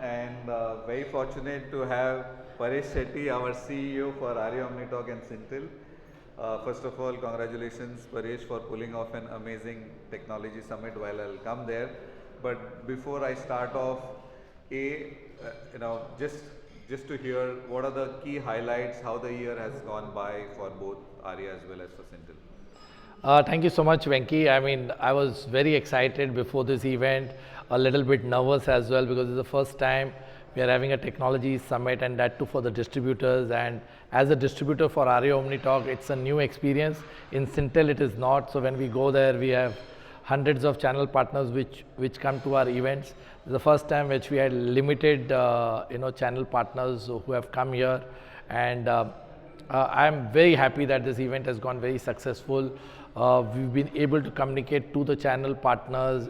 and very fortunate to have Paresh Shetty, our CEO for Arya Omnitalk and Sintel. First of all, congratulations, Paresh, for pulling off an amazing technology summit. While I'll come there, but before I start off, just to hear what are the key highlights, how the year has gone by for both Arya as well as for Sintel. Thank you so much, Venky. I mean, I was very excited before this event, a little bit nervous as well because it's the first time we are having a technology summit, and that too for the distributors. And as a distributor for Arya Omnitalk, it's a new experience. In Sintel, it is not. So when we go there, we have hundreds of channel partners which come to our events. The first time which we had limited channel partners who have come here, and I'm very happy that this event has gone very successful. We've been able to communicate to the channel partners,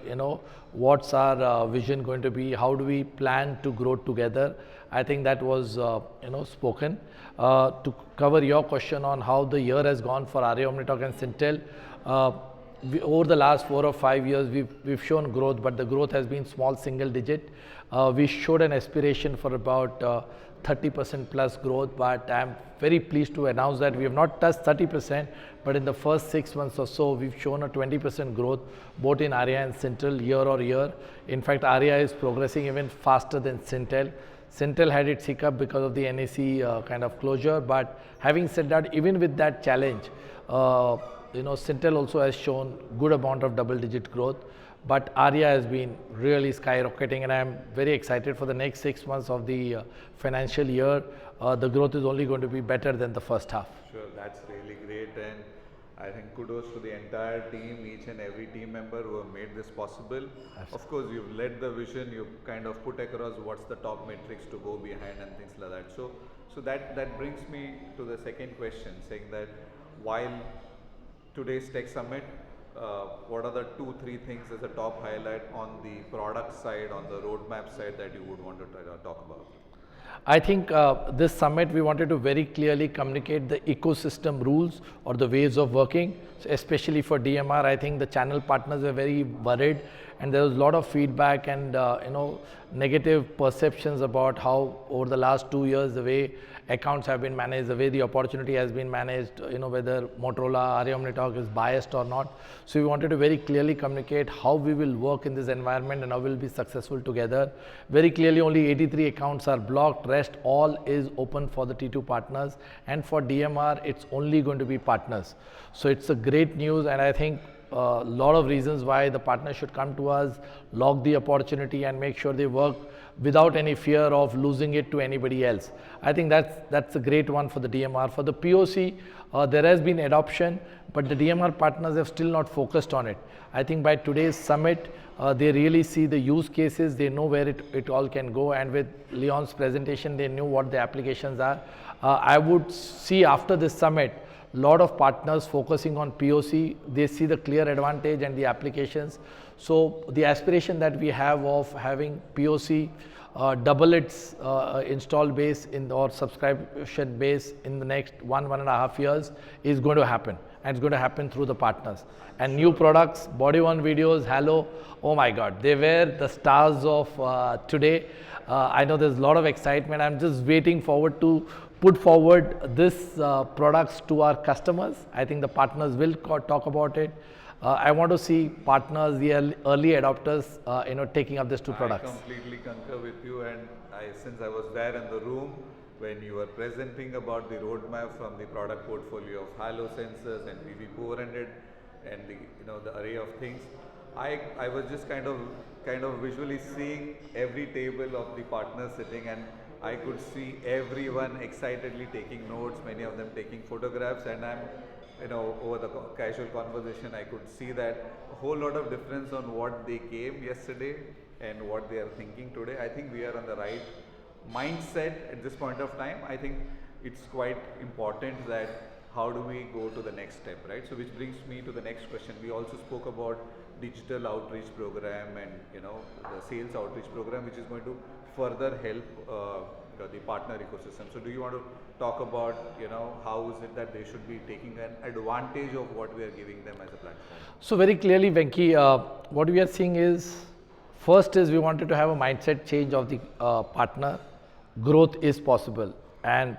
what's our vision going to be, how do we plan to grow together. I think that was spoken. To cover your question on how the year has gone for Arya Omnitalk and Sintel, over the last 4 or 5 years, we've shown growth, but the growth has been small single digit. We showed an aspiration for about 30% plus growth, but I'm very pleased to announce that we have not touched 30%, but in the first 6 months or so, we've shown a 20% growth both in Arya and Sintel year on year. In fact, Arya is progressing even faster than Sintel. Sintel had its hiccup because of the NAC kind of closure, but having said that, even with that challenge, Sintel also has shown good amount of double-digit growth, but Arya has been really skyrocketing, and I'm very excited for the next 6 months of the financial year. The growth is only going to be better than the first half. Sure, that's really great, and I think kudos to the entire team, each and every team member who have made this possible. Absolutely. Of course, you've led the vision, you've kind of put across what's the top metrics to go behind and things like that. So that brings me to the second question, saying that while today's tech summit, what are the 2-3 things as a top highlight on the product side, on the roadmap side that you would want to talk about? I think this summit, we wanted to very clearly communicate the ecosystem rules or the ways of working. So especially for DMR, I think the channel partners were very worried, and there was a lot of feedback and negative perceptions about how over the last 2 years the way accounts have been managed, the way the opportunity has been managed, whether Motorola, Arya Omnitalk is biased or not. So we wanted to very clearly communicate how we will work in this environment and how we will be successful together. Very clearly, only 83 accounts are blocked, rest all is open for the T2 partners, and for DMR it's only going to be partners. So it's a great news, and I think a lot of reasons why the partners should come to us, log the opportunity and make sure they work without any fear of losing it to anybody else. I think that's a great one for the DMR. For the POC, there has been adoption, but the DMR partners have still not focused on it. I think by today's summit, they really see the use cases, they know where it all can go, and with Leon's presentation, they knew what the applications are. I would see after this summit, lot of partners focusing on POC, they see the clear advantage and the applications. So the aspiration that we have of having POC double its install base or subscription base in the next 1.5 years is going to happen, and it's going to happen through the partners. And new products, body worn videos, Halo, oh my God, they were the stars of today. I know there's a lot of excitement. I'm just waiting forward to put forward this products to our customers. I think the partners will talk about it. I want to see partners, the early adopters, taking up these two products. I completely concur with you, and since I was there in the room when you were presenting about the roadmap from the product portfolio of Halo sensors and VV400 and the array of things, I was just kind of visually seeing every table of the partners sitting, and I could see everyone excitedly taking notes, many of them taking photographs, and I'm, over the casual conversation, I could see that a whole lot of difference on what they came yesterday and what they are thinking today. I think we are on the right mindset at this point of time. I think it's quite important that how do we go to the next step, right? So which brings me to the next question. We also spoke about digital outreach program and the sales outreach program, which is going to further help the partner ecosystem. So do you want to talk about how is it that they should be taking an advantage of what we are giving them as a platform? So very clearly, Venky, what we are seeing is First is we wanted to have a mindset change of the partner. Growth is possible, and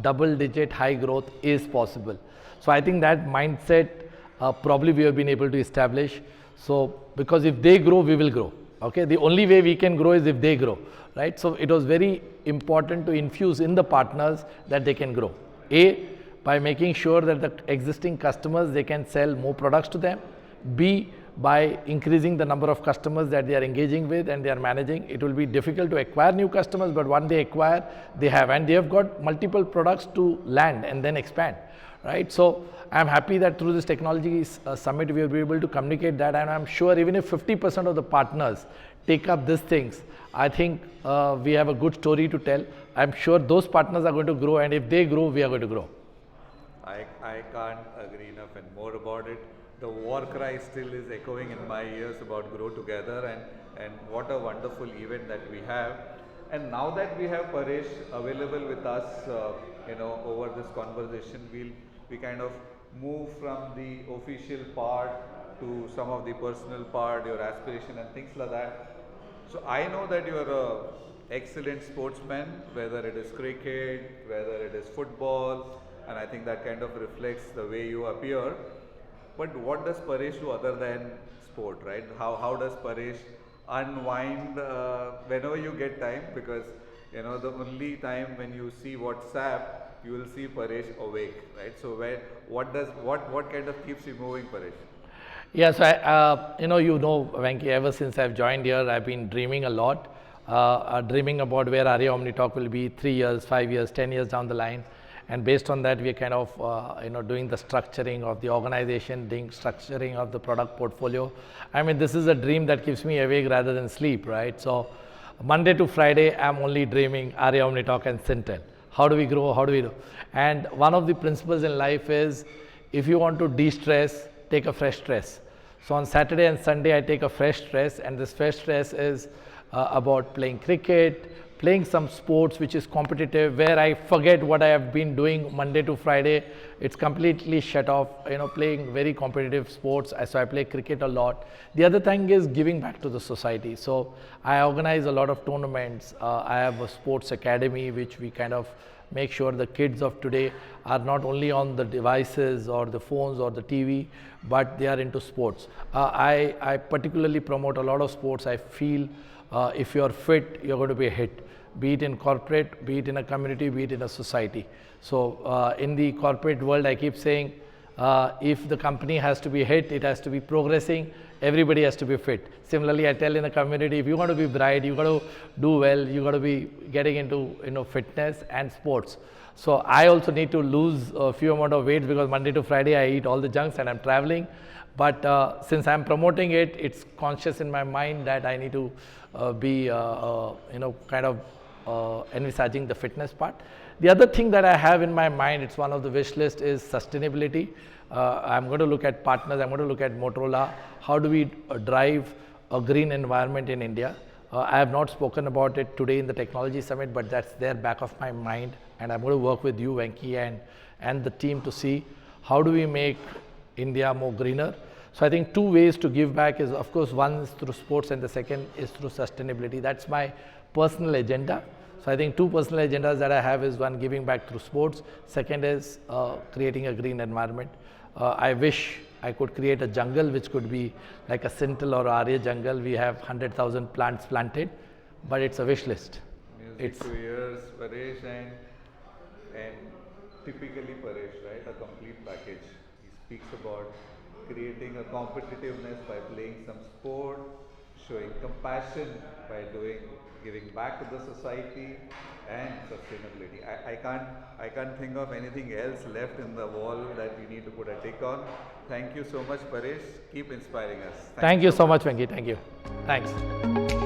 double-digit high growth is possible. So I think that mindset probably we have been able to establish. So because if they grow, we will grow. Okay, the only way we can grow is if they grow, right? So it was very important to infuse in the partners that they can grow. A, by making sure that the existing customers, they can sell more products to them. B, by increasing the number of customers that they are engaging with and they are managing. It will be difficult to acquire new customers, but once they acquire, they have got multiple products to land and then expand, right? So I'm happy that through this technology summit, we will be able to communicate that, and I'm sure even if 50% of the partners take up these things, I think we have a good story to tell. I'm sure those partners are going to grow, and if they grow, we are going to grow. I can't agree enough and more about it. The war cry still is echoing in my ears about grow together, and what a wonderful event that we have. And now that we have Paresh available with us, over this conversation, we kind of move from the official part to some of the personal part, your aspiration and things like that. So I know that you are a excellent sportsman, whether it is cricket, whether it is football, and I think that kind of reflects the way you appear. But what does Paresh do other than sport, right? How does Paresh unwind whenever you get time? Because the only time when you see WhatsApp, you will see Paresh awake, right? So what kind of keeps you moving, Paresh? Yes, Venkey, ever since I've joined here, I've been dreaming a lot, dreaming about where Arya Omnitalk will be 3 years, 5 years, 10 years down the line. And based on that, we're kind of, doing the structuring of the organization, doing structuring of the product portfolio. I mean, this is a dream that keeps me awake rather than sleep, right? So Monday to Friday, I'm only dreaming Arya Omnitalk and Sintel. How do we grow? How do we do? And one of the principles in life is, if you want to de-stress, take a fresh stress. So on Saturday and Sunday, I take a fresh stress, and this fresh stress is about playing cricket, playing some sports which is competitive, where I forget what I have been doing Monday to Friday. It's completely shut off, playing very competitive sports. So I play cricket a lot. The other thing is giving back to the society. So I organize a lot of tournaments. I have a sports academy, which we kind of make sure the kids of today are not only on the devices or the phones or the TV, but they are into sports. I particularly promote a lot of sports. I feel if you're fit, you're going to be a hit, be it in corporate, be it in a community, be it in a society. So in the corporate world, I keep saying, if the company has to be hit, it has to be progressing, everybody has to be fit. Similarly, I tell in the community, if you want to be bright, you got to do well, you got to be getting into fitness and sports. So I also need to lose a few amount of weight, because Monday to Friday I eat all the junks and I'm traveling. But since I'm promoting it, it's conscious in my mind that I need to be kind of envisaging the fitness part. The other thing that I have in my mind, it's one of the wish list, is sustainability. I'm going to look at partners, I'm going to look at Motorola. How do we drive a green environment in India? I have not spoken about it today in the technology summit, but that's there back of my mind, and I'm going to work with you, Venkey, and the team to see how do we make India more greener. So I think two ways to give back is, of course, one is through sports and the second is through sustainability. That's my personal agenda. So I think two personal agendas that I have is, one, giving back through sports. Second is creating a green environment. I wish I could create a jungle which could be like a Sintel or Arya jungle. We have 100,000 plants planted, but it's a wish list. Music to ears, Paresh, and typically Paresh, right? A complete package. He speaks about creating a competitiveness by playing some sport, showing compassion by giving back to the society, and sustainability. I can't think of anything else left in the wall that we need to put a tick on. Thank you so much, Paresh. Keep inspiring us. Thank you so much, Venkey. Thank you. Thanks.